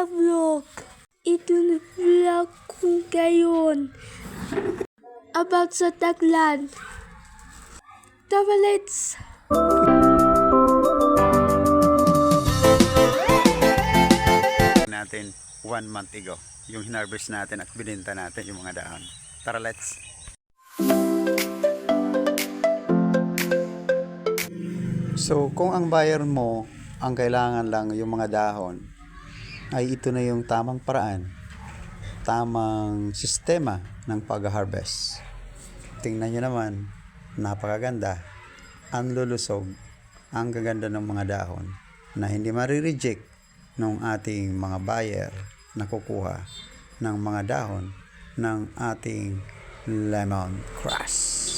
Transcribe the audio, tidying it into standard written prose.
vlog. Ito na vlog ko ngayon about sa Taglan. Tara, let's! Natin 1 month ago yung hinarvest natin at bininta natin yung mga dahon. Tara, let's! So kung ang buyer mo ang kailangan lang yung mga dahon, ay ito na yung tamang paraan, tamang sistema ng pag-harvest. Tingnan nyo naman, napakaganda, ang lulusog, ang gaganda ng mga dahon na hindi marireject ng ating mga buyer na kukuha ng mga dahon ng ating lemon grass.